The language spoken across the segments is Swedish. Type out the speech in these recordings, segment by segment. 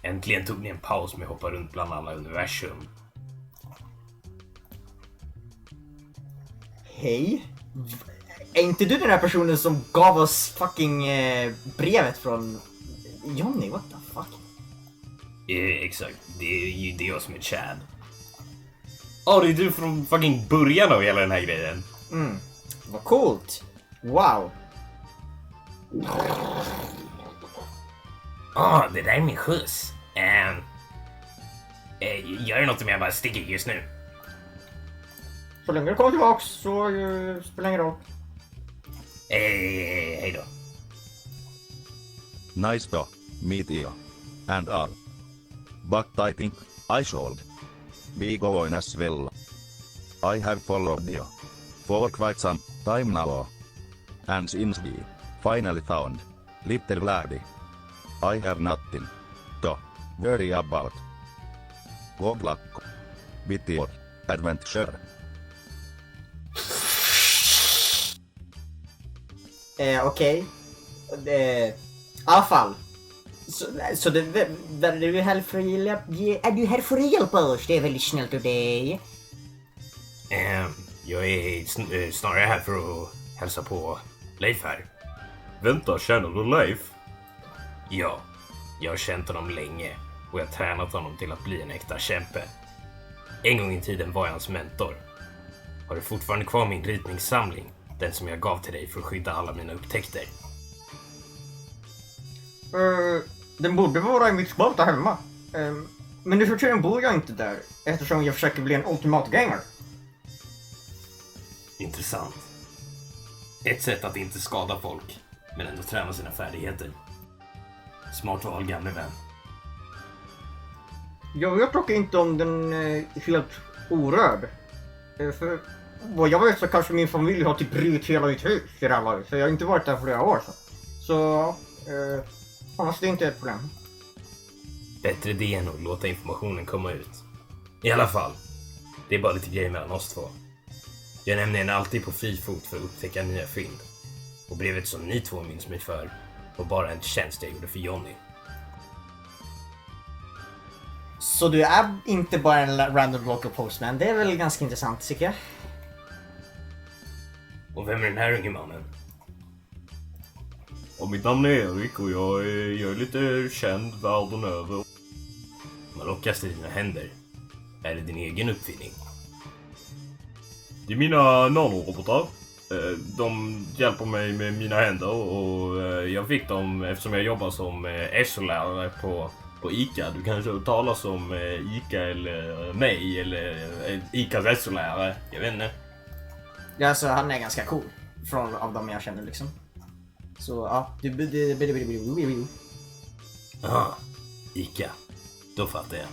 Äntligen tog ni en paus med att hoppa runt bland alla universum. Hej? Är inte du den här personen som gav oss fucking brevet från Johnny? What the fuck? Exakt, det är ju det som är Chad. Det är du från fucking början av hela den här grejen. Vad coolt. Wow. Det där är min skjuts. Gör det något om jag bara sticker just nu? Så länge du kommer tillbaks så spelar ingen roll. Hej då. Nice to meet you. And all. But I think I should be going as well. I have followed you for quite some time now. And since we finally found Little Laddie, I have nothing to worry about. Good luck with your adventure. Okej. I alla fall. Så du är här för att är du här för att hjälpa oss? Det är väldigt snällt av dig. Jag är snarare här för att hälsa på Leif här. Vänta, känner du Leif? Ja, jag har känt honom länge och jag har tränat honom till att bli en äkta kämpe. En gång i tiden var jag hans mentor. Har du fortfarande kvar min ritningssamling? Den som jag gav till dig för att skydda alla mina upptäckter. Den borde vara i mitt skåp där hemma. Men nu för tiden bor jag inte där eftersom jag försöker bli en ultimat gamer. Intressant. Ett sätt att inte skada folk, men ändå träna sina färdigheter. Smart val, gamle vän. Jag vet dock inte om den är helt orörd. För vad jag vet så kanske min familj har typ brutit hela mitt hus i det här laget. Så jag har inte varit där flera år. Så annars det är inte ett problem. Bättre det än att låta informationen komma ut. I alla fall, det är bara lite grejer mellan oss två. Jag är nämligen alltid på fri fot för att upptäcka nya fynd. Och brevet som ni två minns mig för var bara en tjänst jag gjorde för Johnny. Så du är inte bara en random local postman, det är väl ganska intressant tycker jag. Och vem är den här unge mannen? Mitt namn är Erik och jag är lite känd världen över. Man lockas till dina händer. Är det din egen uppfinning? Det är mina nanorobotar. De hjälper mig med mina händer och jag fick dem eftersom jag jobbar som SO-lärare på ICA. Du kanske har talas om ICA eller mig eller ICAs SO-lärare. Jag vet inte. Ja, alltså han är ganska cool av dem jag känner liksom. Så ja, ICA. Då fattar jag.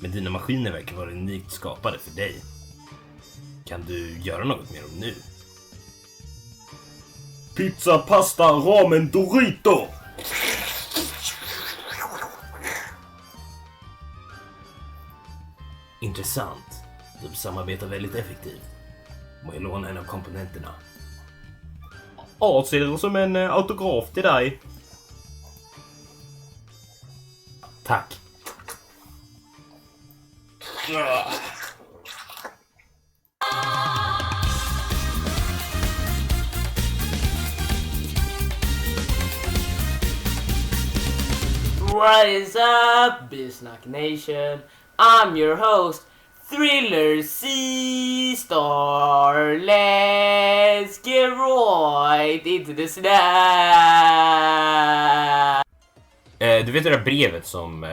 Men dina maskiner verkar vara unikt skapade för dig. Kan du göra något mer om nu? Pizza, pasta, ramen, Dorito! Intressant. Du samarbetar väldigt effektivt. Må jag låna en av komponenterna? Ja, ser det som en autograf till dig. Tack. What is up, Bisnack Nation? I'm your host, Thriller C-Star. Let's get right into the snack. Du vet det där brevet som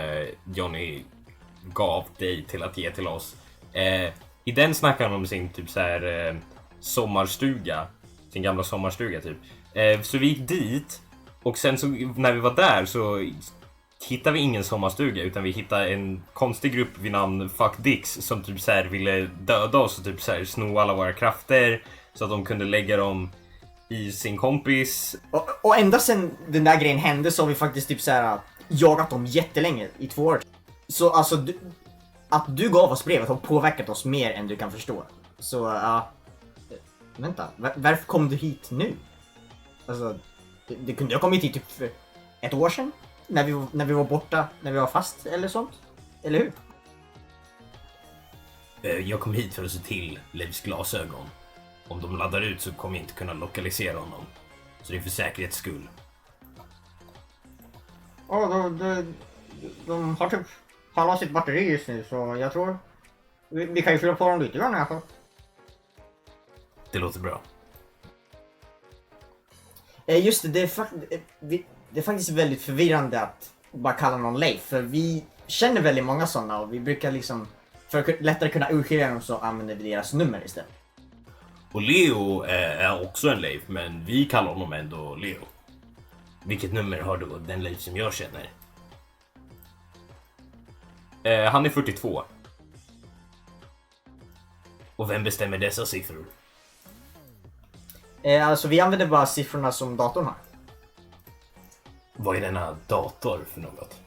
Johnny gav dig till att ge till oss. I den snackar han om sin typ så här sommarstuga, sin gamla sommarstuga typ. Så vi gick dit och sen så när vi var där så hittade vi ingen sommarstuga utan vi hittade en konstig grupp vid namn Fuck Dicks som typ så här ville döda oss och typ så här sno alla våra krafter så att de kunde lägga dem i sin kompis. Och ända sen den där grejen hände så har vi faktiskt typ så här jagat dem jättelänge i 2 år. Så alltså att du gav oss brevet har påverkat oss mer än du kan förstå. Så ja, vänta, varför kom du hit nu? Alltså, du kunde ha kommit hit typ för 1 år sedan? när vi var borta, när vi var fast eller sånt. Eller hur? Jag kom hit för att se till Leifs glasögon. Om de laddar ut så kommer jag inte kunna lokalisera honom. Så det är för säkerhets skull. Ja, de har typ halva sitt batteri just nu, så jag tror vi kan ju fylla på dem lite grann i alla fall. Det låter bra. Just det, det är faktiskt väldigt förvirrande att bara kalla någon Leif, för vi känner väldigt många sådana och vi brukar liksom, för att lättare kunna urskilja dem så använder vi deras nummer istället. Och Leo är också en Leif, men vi kallar honom ändå Leo. Vilket nummer har då den Leif som jag känner? Han är 42. Och vem bestämmer dessa siffror? Alltså vi använder bara siffrorna som datorn har. Vad är denna dator för något?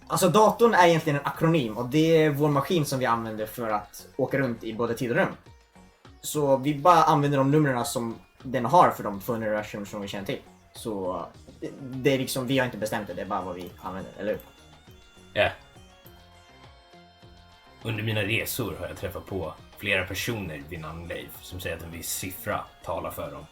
Alltså datorn är egentligen en akronym och det är vår maskin som vi använder för att åka runt i både tid och rum. Så vi bara använder de numren som den har för de två universum som vi känner till. Så det är liksom, vi har inte bestämt det är bara vad vi använder, eller hur? Ja. Under mina resor har jag träffat på flera personer vid namn Leif som säger att en viss siffra talar för dem.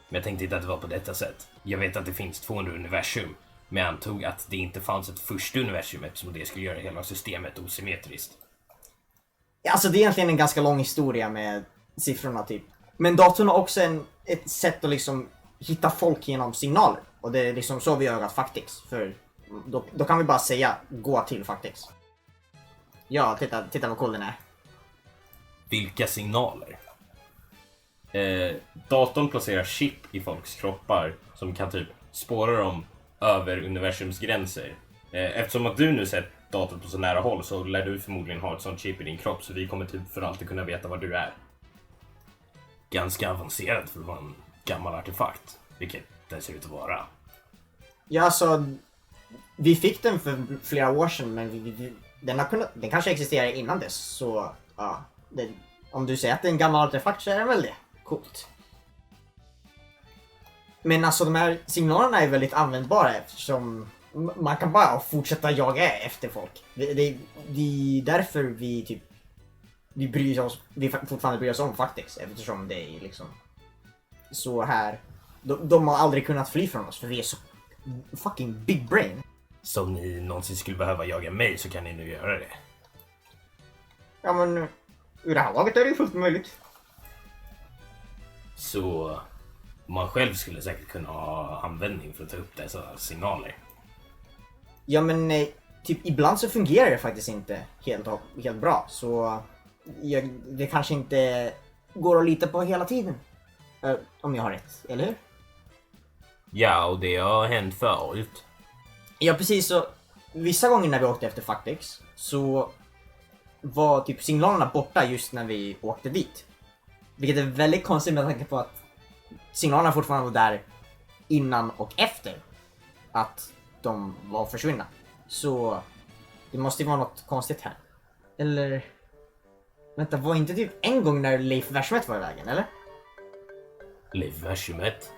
Men jag tänkte inte att det var på detta sätt. Jag vet att det finns 200 universum, men jag antog att det inte fanns ett första universum eftersom det skulle göra hela systemet osymmetriskt. Alltså det är egentligen en ganska lång historia med siffrorna typ. Men datorn har också ett sätt att liksom hitta folk genom signaler. Och det är liksom så vi har ögat Factix. För då kan vi bara säga gå till Factix. Ja, titta vad cool den är. Vilka signaler? Datorn placerar chip i folks kroppar som kan typ spåra dem över universums gränser. Eftersom att du nu sett datorn på så nära håll så lär du förmodligen ha ett sånt chip i din kropp, så vi kommer typ för alltid kunna veta var du är. Ganska avancerat för att vara en gammal artefakt, vilket den ser ut att vara. Ja, alltså vi fick den för flera år sedan, men den kanske existerade innan dess, så ja, om du säger att det är en gammal artefakt så är den väl det. Coolt. Men alltså de här signalerna är väldigt användbara eftersom man kan bara fortsätta jaga efter folk. Det är därför vi fortfarande bryr oss om Factix, eftersom det är liksom så här. De har aldrig kunnat fly från oss för vi är så fucking big brain. Så om ni någonsin skulle behöva jaga mig så kan ni nu göra det. Ja, men ur det här laget är det ju fullt möjligt. Så man själv skulle säkert kunna ha användning för att ta upp dessa signaler. Ja, men typ ibland så fungerar det faktiskt inte helt bra, så det kanske inte går att lita på hela tiden. Om jag har rätt, eller hur? Ja, och det har hänt förut. Ja, precis, så vissa gånger när vi åkte efter Factix så var typ signalerna borta just när vi åkte dit. Vilket är väldigt konstigt med tanke på att signalerna fortfarande var där innan och efter att de var försvunna. Så det måste ju vara något konstigt här. Eller vänta, var inte typ en gång när Leif Versumet var i vägen, eller? Leif Versumet?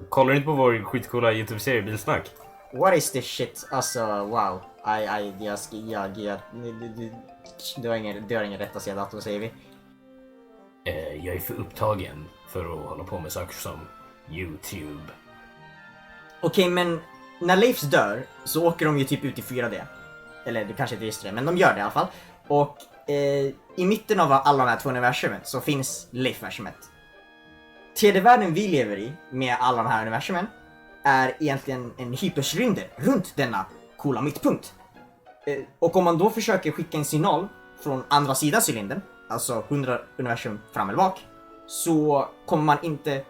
Kollar ni inte på vår skitcoola YouTube-serie Bilsnack? What is this shit? Alltså, wow. Du har ingen rätt att säga dator, säger vi. Jag är för upptagen för att hålla på med saker som YouTube. Okej, men när Leifs dör så åker de ju typ ut i 4D. Eller du kanske inte visste det, men de gör det i alla fall. Och i mitten av alla de här två universumen så finns Leif-versumet. Tredje världen vi lever i med alla de här universumen är egentligen en hypersrymder runt denna coola mittpunkt. Och om man då försöker skicka en signal från andra sidan cylindern, alltså 100 universum fram eller bak, så kommer man inte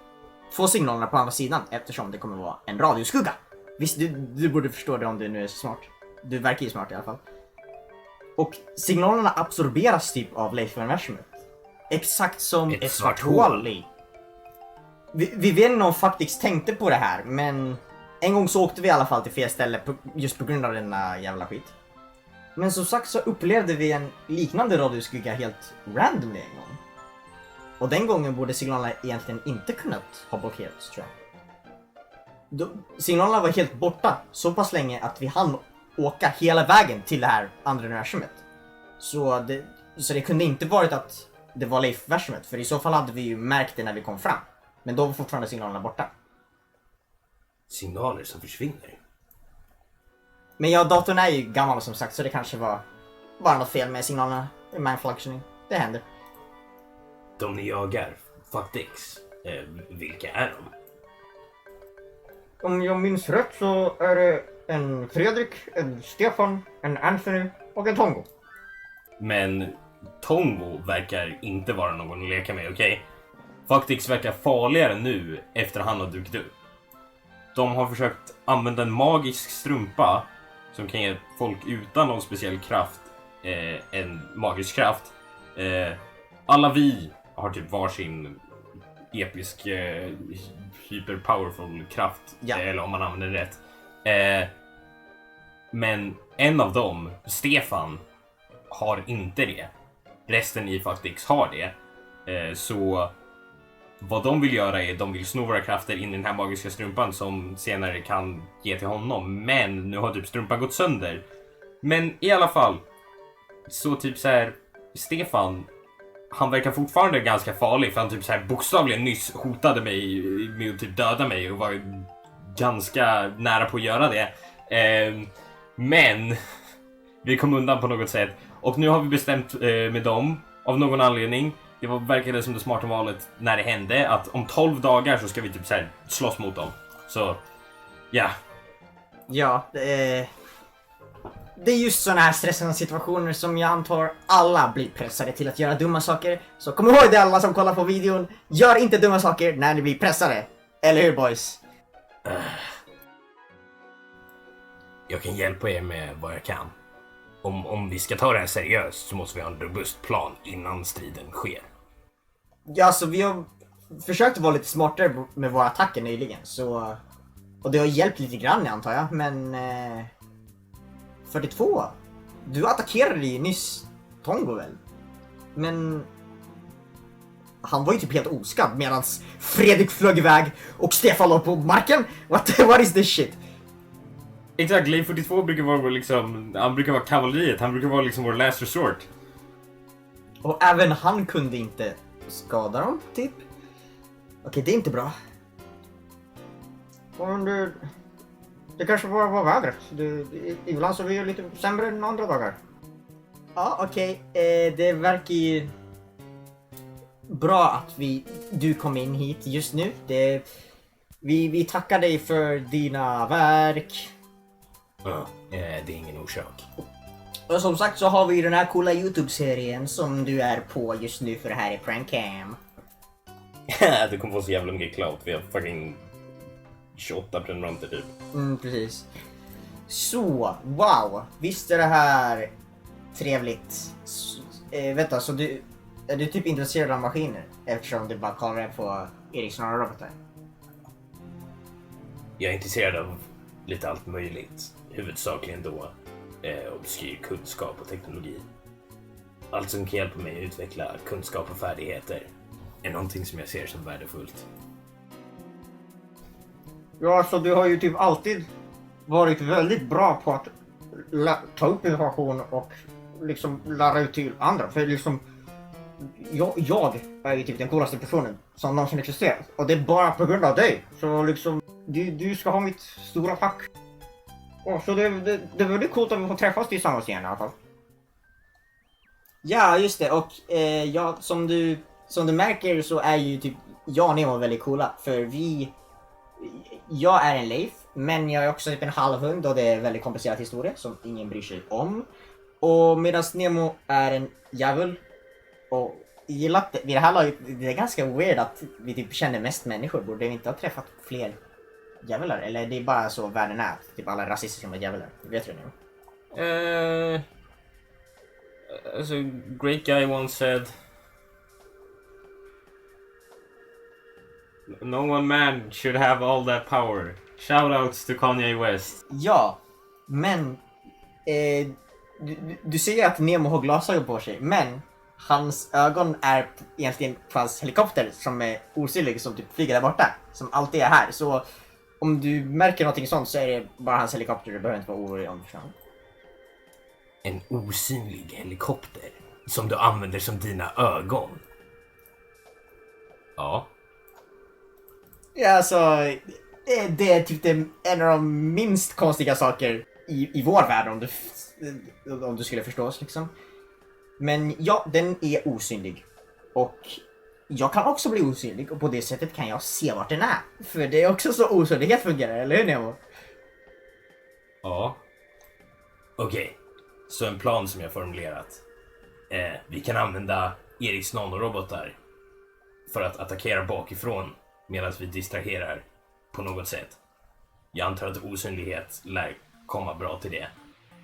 få signalerna på andra sidan eftersom det kommer vara en radioskugga. Visst, du borde förstå det om du nu är så smart. Du verkar ju smart i alla fall. Och signalerna absorberas typ av Leif-universumet. Exakt som ett svart hål i. Vi vet inte om Factix tänkte på det här, men en gång så åkte vi i alla fall till fel ställe just på grund av denna jävla skit. Men som sagt så upplevde vi en liknande radioskugga helt randomly en gång. Och den gången borde signalerna egentligen inte kunnat ha blockerats, tror jag. signalerna var helt borta så pass länge att vi hann åka hela vägen till det här andra universumet. Så det kunde inte varit att det var Leif-versumet, för i så fall hade vi ju märkt det när vi kom fram. Men då var fortfarande signalerna borta. Signaler som försvinner. Men ja, datorn är ju gammal som sagt, så det kanske var bara något fel med signalerna. Mindfunctioning. Det händer. De ni jagar, Fuckdicks, vilka är de? Om jag minns rätt så är det en Fredrik, en Stefan, en Anthony och en Tongo. Men Tongo verkar inte vara någon att leka med, okej? Fuckdicks verkar farligare nu efter han har dykt upp. De har försökt använda en magisk strumpa som kan ge folk utan någon speciell kraft en magisk kraft. Alla vi har typ varsin episk hyperpowerful kraft, eller om man använder det rätt. Men en av dem, Stefan, har inte det. Resten i Fuckdicks har det. Så vad de vill göra är att de vill sno våra krafter in i den här magiska strumpan som senare kan ge till honom. Men nu har typ strumpan gått sönder. Men i alla fall, så typ så här, Stefan, han verkar fortfarande ganska farlig, för han typ så här bokstavligen nyss hotade mig med att typ döda mig och var ganska nära på att göra det. Men vi kom undan på något sätt. Och nu har vi bestämt med dem av någon anledning. Det verkade som det smarta valet när det hände, att om 12 dagar så ska vi typ så här slåss mot dem. Så, ja. Ja, det är just sådana här stressande situationer som jag antar alla blir pressade till att göra dumma saker. Så kom ihåg det, alla som kollar på videon. Gör inte dumma saker när ni blir pressade. Eller hur, boys? Jag kan hjälpa er med vad jag kan. Om vi ska ta det här seriöst så måste vi ha en robust plan innan striden sker. Ja, så vi har försökt vara lite smartare med våra attacker nyligen. Så, och det har hjälpt lite grann, antar jag. Men 42. Du attackerade ju nyss Tongo väl? Men han var ju typ helt oskadd medan Fredrik flög iväg och Stefan låg på marken. What is this shit? Exakt, Leif 42 brukar vara liksom, han brukar vara kavalleriet, han brukar vara liksom vår last resort. Och även han kunde inte skada dem, typ. Okej, det är inte bra. Men det kanske bara var vädret. Ibland så är vi lite sämre än andra dagar. Ja, okej. Det verkar ju bra att du kom in hit just nu. Vi tackar dig för dina verk. Ja, det är ingen orsak. Och som sagt så har vi den här coola YouTube-serien som du är på just nu, för det här är Prank Cam. Du kommer få så jävla mycket clout. Vi har fucking 28 prenumeranter typ. Precis. Så, wow. Visst är det här trevligt. Vänta, så är du typ intresserad av maskiner? Eftersom du bara kollar det på Ericsson och robotar. Jag är intresserad av lite allt möjligt. Huvudsakligen då obskyr kunskap och teknologi. Allt som kan hjälpa mig att utveckla kunskap och färdigheter är någonting som jag ser som värdefullt. Ja, så du har ju typ alltid varit väldigt bra på att ta upp information och liksom lära ut till andra. För liksom, jag är ju typ den coolaste personen som någonsin existerat. Och det är bara på grund av dig. Så liksom, du ska ha mitt stora tack. Så det är väldigt coolt att vi får träffas tillsammans igen i alla fall. Ja, just det. Och ja, som du märker så är ju typ jag och Nemo väldigt coola. För jag är en Leif, men jag är också typ en halvhund och det är en väldigt komplicerad historia som ingen bryr sig om. Och medan Nemo är en djävul och gillat det. Vid det här laget, det är ganska weird att vi typ känner mest människor. Borde vi inte ha träffat fler djävular? Eller det är bara så världen är. Typ alla rasister som är djävular. Vet du det nu? As a great guy once said, no one man should have all that power. Shoutouts to Kanye West. Ja, men du ser att Nemo har glasögon på sig, men hans ögon är egentligen på hans helikopter som är osynlig, som typ flyger där borta, som alltid är här. Så om du märker någonting sånt så är det bara hans helikopter, du behöver inte vara orolig om det. En osynlig helikopter som du använder som dina ögon. Ja. Ja, alltså, det är typ en av de minst konstiga saker i vår värld om du skulle förstå oss liksom. Men ja, den är osynlig. Och jag kan också bli osynlig och på det sättet kan jag se vart den är. För det är också så osynlighet fungerar, eller hur Nemo? Ja. Okej. Så en plan som jag formulerat. Vi kan använda Eriks nanorobotar för att attackera bakifrån medan vi distraherar på något sätt. Jag antar att osynlighet lär komma bra till det.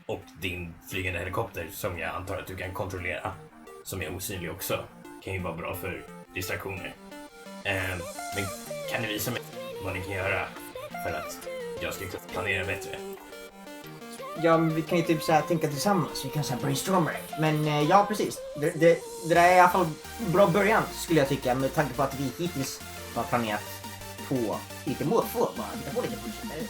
Och din flygande helikopter som jag antar att du kan kontrollera, som är osynlig också, kan ju vara bra för distraktioner. Men kan ni visa mig vad ni kan göra för att jag ska planera bättre? Ja, men vi kan ju typ så här tänka tillsammans, vi kan så här brainstorma det. Men ja, precis. Det där är i alla fall en bra början skulle jag tycka, med tanke på att vi hittills har planerat på lite målfår, bara hitta på lite bullshit.